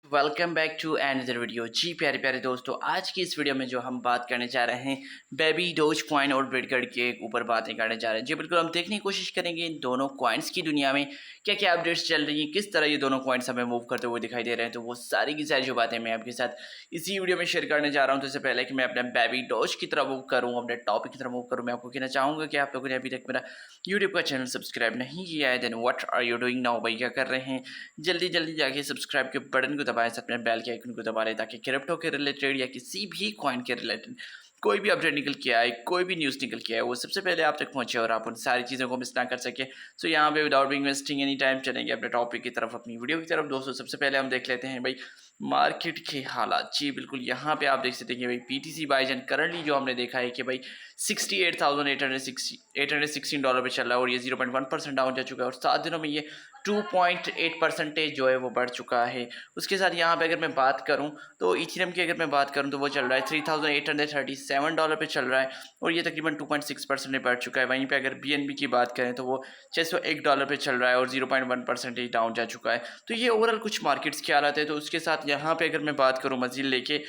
Welcome back to another video. जी प्यारे प्यारे दोस्तों, आज की इस वीडियो में जो हम बात करने जा रहे हैं बेबी डोज कॉइन और बिटकॉइन के ऊपर बातें करने जा रहे हैं। जी बिल्कुल, हम देखने की कोशिश करेंगे इन दोनों कॉइन्स की दुनिया में क्या क्या अपडेट्स चल रही हैं, किस तरह ये दोनों कॉइन्स हमें मूव करते हुए दिखाई दे रहे हैं। तो वो सारी की सारी जो बातें मैं आपके साथ इसी वीडियो में शेयर करने जा रहा हूँ। तो इससे पहले कि मैं अपने बेबी डोज की तरफ मूव करूँ, अपने टॉपिक की तरफ मूव करूँ, मैं आपको कहना चाहूँगा कि आप लोगों ने अभी तक मेरा यूट्यूब का चैनल सब्सक्राइब नहीं किया है, then what are you doing now भाई, क्या कर रहे हैं? जल्दी जल्दी जाके सब्सक्राइब के बटन को दबाएं, साथ में बेल के आइकन को दबा लें, ताकि क्रिप्टो के रिलेटेड या किसी भी कॉइन के रिलेटेड कोई भी अपडेट निकल के आए, कोई भी न्यूज़ निकल के आए, वो सबसे पहले आप तक पहुंचे और आप उन सारी चीज़ों को मिस ना कर सके। सो यहाँ पे without Bing wasting any time चलेंगे अपने टॉपिक की तरफ, अपनी वीडियो की तरफ। दोस्तों सबसे पहले हम देख लेते हैं भाई मार्केट के हालात। जी बिल्कुल, यहाँ पे आप देख सकते हैं कि भाई पीटीसी बाइजन करंटली जो हमने देखा है कि भाई $68,816 पे चल रहा है और ये 0.1% डाउन जा चुका है और 7 दिनों में ये 2.8% जो है वो बढ़ चुका है। उसके साथ यहाँ पे अगर मैं बात करूँ तो इथेरियम की अगर मैं बात करूँ तो वो चल रहा है $3,837 पे चल रहा है और ये तकरीबन 2.6% में बढ़ चुका है। वहीं पे अगर बीएनबी की बात करें तो वो $601 पे चल रहा है और 0.1% डाउन जा चुका है। तो ये ओवरऑल कुछ मार्केट्स के हालात है। तो उसके साथ यहाँ पे अगर मैं बात करूँ मजीद लेके,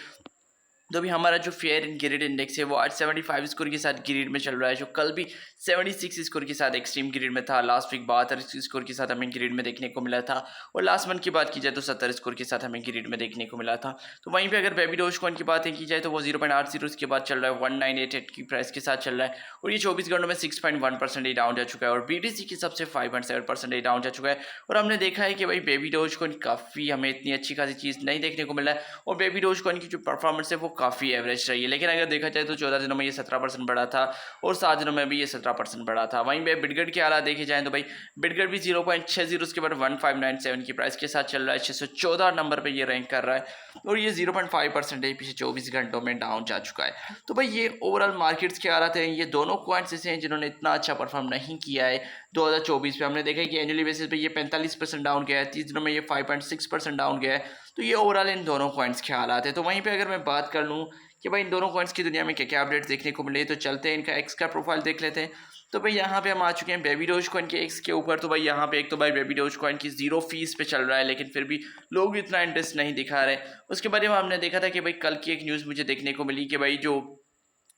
तो भी हमारा जो फेयर एंड ग्रेड इंडेक्स है वो आज 75 स्कोर के साथ ग्रेड में चल रहा है, जो कल भी 76 स्कोर के साथ एक्सट्रीम ग्रेड में था। लास्ट वीक 72 स्कोर के साथ हमें ग्रेड में देखने को मिला था और लास्ट मंथ की बात की जाए तो 70 स्कोर के साथ हमें ग्रेड में देखने को मिला था। तो वहीं पे अगर बेबी डोज कॉइन की बातें की जाए तो वो 0.80 उसके बाद चल रहा है 1988 की प्राइस के साथ चल रहा है और ये 24 घंटों में 6.1% डाउन जा चुका है और बीटीसी के सबसे 5.7% डाउन जा चुका है। और हमने देखा है कि भाई बेबी डोज कॉइन काफ़ी हमें इतनी अच्छी खासी चीज़ नहीं देखने को मिला है और बेबी डोज कॉइन की जो परफॉर्मेंस है वो काफ़ी एवरेज रही है। लेकिन अगर देखा जाए तो 14 दिनों में ये 17% बढ़ा था और 7 दिनों में भी ये 17% बढ़ा था। वहीं पे बिटगट के हालात देखे जाए तो भाई बिटगट भी 0.60 उसके बाद 1597 की प्राइस के साथ चल रहा है, 614 नंबर पे ये रैंक कर रहा है और ये 0.5% पिछले 24 घंटों में डाउन जा चुका है। तो भाई ये ओवरऑल मार्केट्स के हालात हैं। ये दोनों कॉइन्स ऐसे हैं जिन्होंने इतना अच्छा परफॉर्म नहीं किया है 2024 पे। हमने देखा है कि एनुअली बेसिस पे ये 45% डाउन गया है, 30 दिनों में ये 5.6% डाउन गया है। तो ये ओवरऑल इन दोनों कॉइन्स के हालात है। तो वहीं पे अगर मैं बात कर लूँ कि भाई इन दोनों कॉइन्स की दुनिया में क्या क्या अपडेट्स देखने को मिले, तो चलते हैं इनका एक्स का प्रोफाइल देख लेते हैं। तो भाई यहाँ पे हम आ चुके हैं बेबी डोज कॉइन के एक्स के ऊपर। तो भाई यहाँ पे एक तो भाई बेबी डोज कॉइन की 0 फीस पे चल रहा है, लेकिन फिर भी लोग इतना इंटरेस्ट नहीं दिखा रहे। उसके बारे में हमने देखा था कि भाई कल की एक न्यूज़ मुझे देखने को मिली कि भाई जो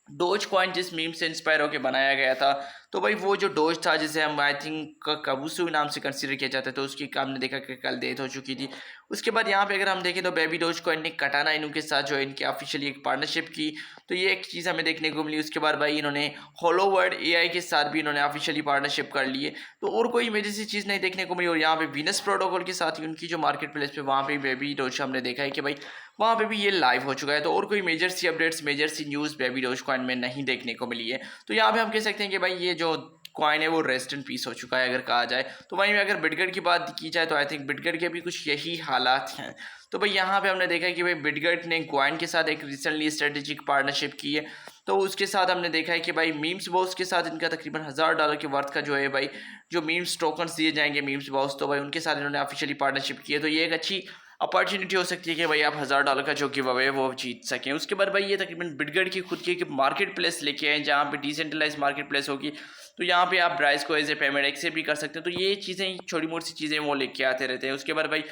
डोज कॉइन जिस मीम से इंस्पायर होकर बनाया गया था, तो भाई वो जो डोज था जिसे हम आई थिंक कबूसू नाम से कंसीडर किया जाता है, तो उसकी हमने देखा कि कल डेथ हो चुकी थी। उसके बाद यहाँ पे अगर हम देखें तो बेबी डोज कॉइन ने कटाना इनू के साथ जो इनकी ऑफिशियली एक पार्टनरशिप की, तो ये एक चीज़ हमें देखने को मिली। उसके बाद भाई इन्होंने होलो वर्ल्ड एआई के साथ भी इन्होंने ऑफिशियली पार्टनरशिप कर ली है। तो और कोई मेजर सी चीज़ नहीं देखने को मिली। और यहाँ पे वीनस प्रोटोकॉल के साथ ही उनकी जो मार्केट प्लेस पे वहाँ पे बेबी डोज हमने देखा है कि भाई वहाँ पे भी ये लाइव हो चुका है। तो और कोई मेजर सी अपडेट्स, मेजर सी न्यूज़ बेबी डोज कॉइन में नहीं देखने को मिली है। तो यहाँ पे हम कह सकते हैं कि भाई ये जो कॉइन है वो रेस्ट इन पीस हो चुका है अगर कहा जाए। तो वहीं में अगर बिटगट की बात की जाए तो आई थिंक बिटगट के भी कुछ यही हालात हैं। तो भाई यहाँ पे हमने देखा है कि भाई बिटगट ने कॉइन के साथ एक रिसेंटली स्ट्रेटेजिक पार्टनरशिप की है। तो उसके साथ हमने देखा है कि भाई मीम्स बॉस के साथ इनका तकरीबन $1000 के वर्थ का जो है भाई जो मीम्स टोकन्स दिए जाएंगे मीम्स बॉस, तो भाई उनके साथ इन्होंने ऑफिशियली पार्टनरशिप की है। तो ये एक अच्छी अपॉर्चुनिटी हो सकती है कि भाई आप $1000 का जो गिव अवे वो जीत सकें। उसके बाद भाई ये तकरीबन बिटगट की खुद की एक मार्केट प्लेस लेके आए जहाँ पे डिसेंट्रलाइज मार्केट प्लेस होगी। तो यहाँ पे आप ब्राइस को एज ए पेमेंट एक्सेप्ट भी कर सकते हैं। तो ये चीज़ें छोटी मोटी सी चीज़ें वो लेके आते रहते हैं। उसके बाद भाई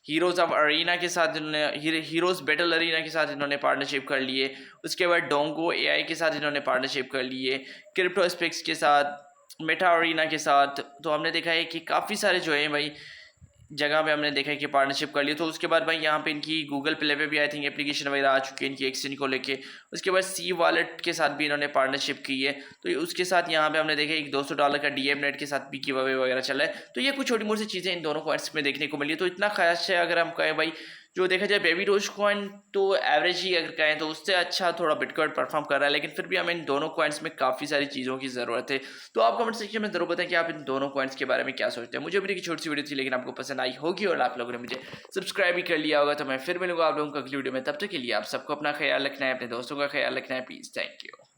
हीरोज़ ऑफ अरीना के साथ इन्होंने हीरोज़ बैटल अरीना के साथ इन्होंने पार्टनरशिप कर लिए। उसके बाद डोंगो एआई के साथ इन्होंने पार्टनरशिप कर लिए, क्रिप्टो स्पेक्स के साथ, मेटा अरीना के साथ। तो हमने देखा है कि काफ़ी सारे जो है भाई जगह पे हमने देखा है कि पार्टनरशिप कर ली। तो उसके बाद भाई यहाँ पे इनकी गूगल प्ले पे भी आई थिंक एप्लीकेशन वगैरह आ चुकी है इनकी एक्सचेंज को लेके। उसके बाद सी वॉलेट के साथ भी इन्होंने पार्टनरशिप की है। तो उसके साथ यहाँ पे हमने देखा एक $200 का डीएम नेट के साथ भी गिव अवे वगैरह चला है। तो ये कुछ छोटी मोटी चीज़ें इन दोनों कॉइन्स में देखने को मिली। तो इतना खास है अगर हम कहें भाई जो देखा जाए बेबी डोज कॉइन तो एवरेज ही अगर कहें तो उससे अच्छा थोड़ा बिटकॉइन परफॉर्म कर रहा है, लेकिन फिर भी हमें इन दोनों कॉइन्स में काफ़ी सारी चीज़ों की ज़रूरत है। तो आप कमेंट सेक्शन में जरूर बताएं कि आप इन दोनों कॉइन्स के बारे में क्या सोचते हैं। मुझे अभी की छोटी सी वीडियो थी लेकिन आपको पसंद आई होगी और आप लोगों ने मुझे सब्सक्राइब भी कर लिया होगा। तो मैं फिर मिलूंगा आप लोगों को अगली वीडियो में। तब तक के लिए आप सबको अपना ख्याल रखना है, अपने दोस्तों का ख्याल रखना है। Please, thank you.